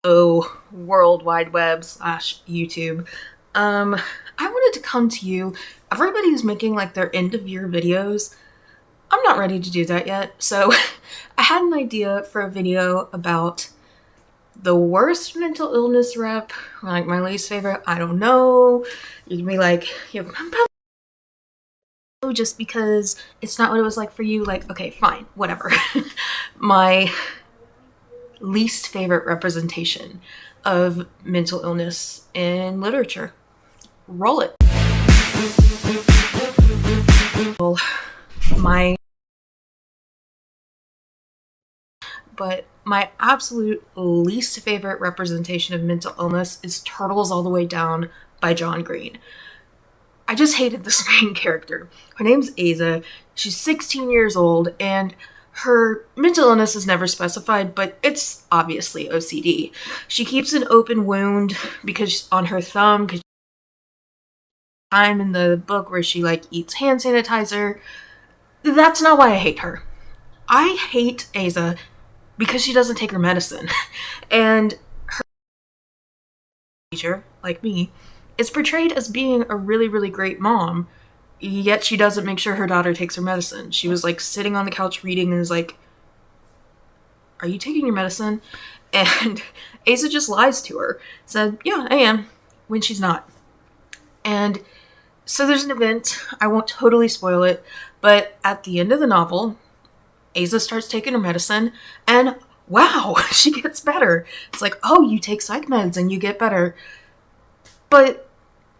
Oh, World Wide Web / YouTube. I wanted to come to you. Everybody's making like their end of year videos. I'm not ready to do that yet, so I had an idea for a video about the worst mental illness rep, like my least favorite. I don't know. You can be like, just because it's not what it was like for you. Like, okay, fine, whatever. My least favorite representation of mental illness in literature. Roll it. My absolute least favorite representation of mental illness is Turtles All the Way Down by John Green. I just hated this main character. Her name's Aza. She's 16 years old, and her mental illness is never specified, but it's obviously OCD. She keeps an open wound because on her thumb, because time in the book where she like eats hand sanitizer. That's not why I hate her. I hate Aza because she doesn't take her medicine. And her teacher, like me, is portrayed as being a really, really great mom, yet she doesn't make sure her daughter takes her medicine. She was like sitting on the couch reading and is like, "Are you taking your medicine?" And Aza just lies to her. Said, "Yeah, I am," when she's not. And so there's an event. I won't totally spoil it, but at the end of the novel, Aza starts taking her medicine, and wow, she gets better. It's like, oh, you take psych meds and you get better. But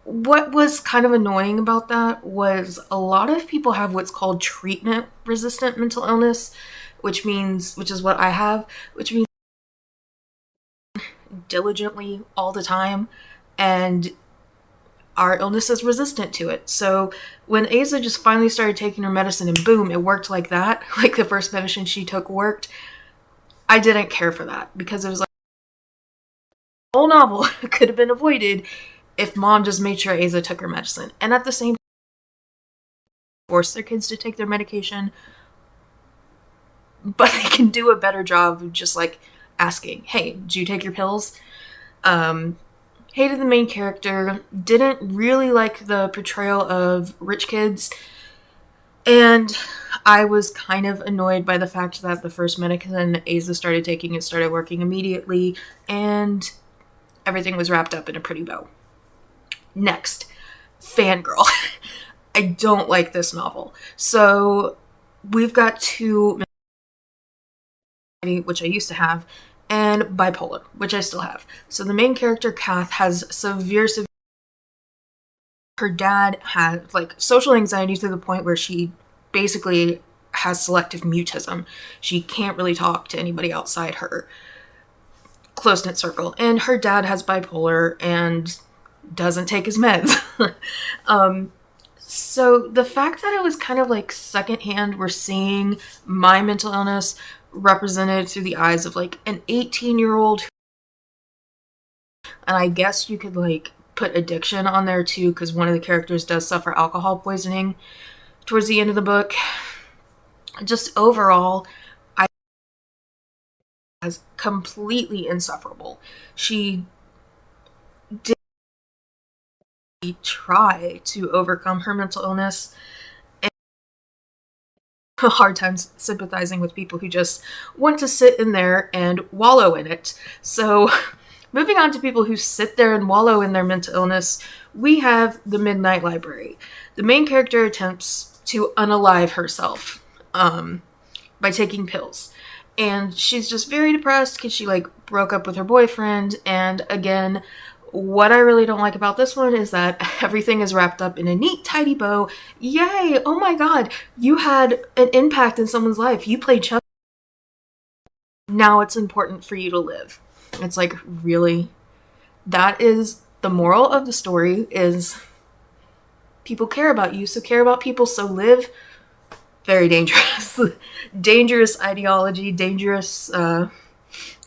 what was kind of annoying about that was a lot of people have what's called treatment-resistant mental illness, which is what I have, which means diligently all the time, and our illness is resistant to it. So when Aza just finally started taking her medicine and boom, it worked like that, like the first medicine she took worked, I didn't care for that because it was like the whole novel could have been avoided if mom just made sure Aza took her medicine. And at the same time, force their kids to take their medication, but they can do a better job of just like asking, "Hey, did you take your pills?" Hated the main character, didn't really like the portrayal of rich kids, and I was kind of annoyed by the fact that the first medicine Aza started taking, it started working immediately, and everything was wrapped up in a pretty bow. Next, Fangirl. I don't like this novel. So we've got two, which I used to have, and bipolar, which I still have. So the main character, Kath, has severe her dad had like social anxiety to the point where she basically has selective mutism. She can't really talk to anybody outside her close-knit circle. And her dad has bipolar and doesn't take his meds. So the fact that it was kind of like secondhand, we're seeing my mental illness represented through the eyes of like an 18-year-old, and I guess you could like put addiction on there too, because one of the characters does suffer alcohol poisoning towards the end of the book. Just overall, I was completely insufferable. She did try to overcome her mental illness, and a hard time sympathizing with people who just want to sit in there and wallow in it. So moving on to people who sit there and wallow in their mental illness, we have the Midnight Library. The main character attempts to unalive herself by taking pills. And she's just very depressed because she like broke up with her boyfriend. And again, what I really don't like about this one is that everything is wrapped up in a neat, tidy bow. Yay! Oh my god, you had an impact in someone's life. You played chess. Now it's important for you to live. It's like, really? That is the moral of the story, is people care about you, so care about people, so live. Very dangerous. Dangerous ideology, dangerous, and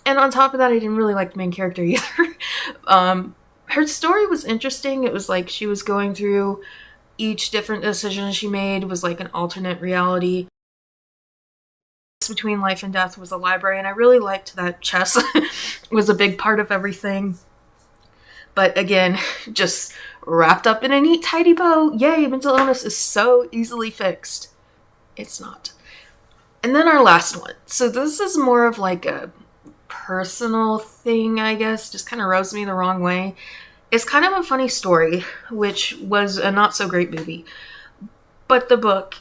on top of that, I didn't really like the main character either. Her story was interesting. It was like she was going through each different decision she made was like an alternate reality. choice between life and death was a library, and I really liked that chess was a big part of everything. But again, just wrapped up in a neat, tidy bow. Yay, mental illness is so easily fixed. It's not. And then our last one. So this is more of like a personal thing, I guess. Just kind of rubs me the wrong way. It's kind of a funny story, which was a not so great movie. But the book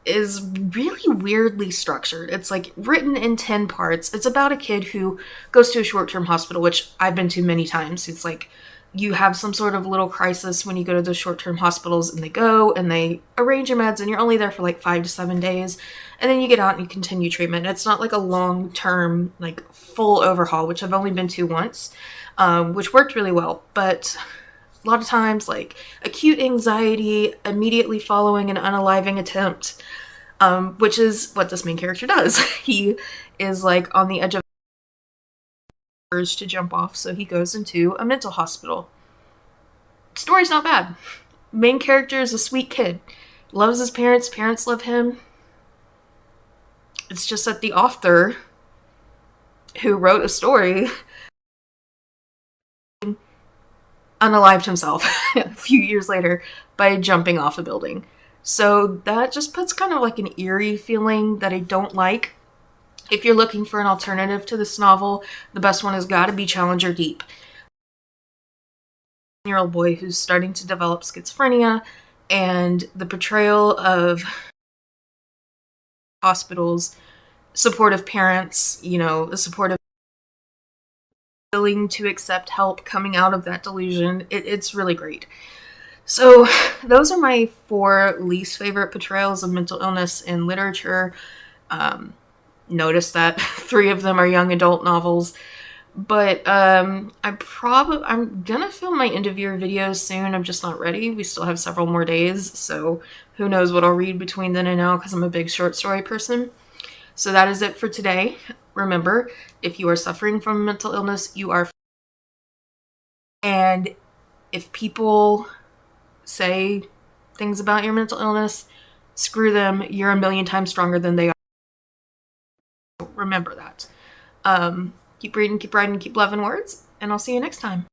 is really weirdly structured. It's like written in 10 parts. It's about a kid who goes to a short-term hospital, which I've been to many times. It's like you have some sort of little crisis when you go to the short-term hospitals, and they go and they arrange your meds, and you're only there for like 5 to 7 days, and then you get out and you continue treatment. It's not like a long-term, like full overhaul, which I've only been to once, which worked really well. But a lot of times, like acute anxiety immediately following an unaliving attempt, which is what this main character does. He is like on the edge of urge to jump off, so he goes into a mental hospital. Story's not bad. Main character is a sweet kid. Loves his parents. Parents love him. It's just that the author who wrote a story unalived himself a few years later by jumping off a building. So that just puts kind of like an eerie feeling that I don't like. If you're looking for an alternative to this novel, the best one has got to be Challenger Deep. A 10-year-old boy who's starting to develop schizophrenia, and the portrayal of hospitals, supportive parents, the supportive willing to accept help coming out of that delusion. It's really great. So those are my 4 least favorite portrayals of mental illness in literature. Notice that 3 of them are young adult novels, but I'm gonna film my end of year videos soon. I'm just not ready. We still have several more days, so who knows what I'll read between then and now, because I'm a big short story person. So that is it for today. Remember, if you are suffering from mental illness, you are, and if people say things about your mental illness, screw them. You're a million times stronger than they are. Remember that. Keep reading, keep writing, keep loving words, and I'll see you next time.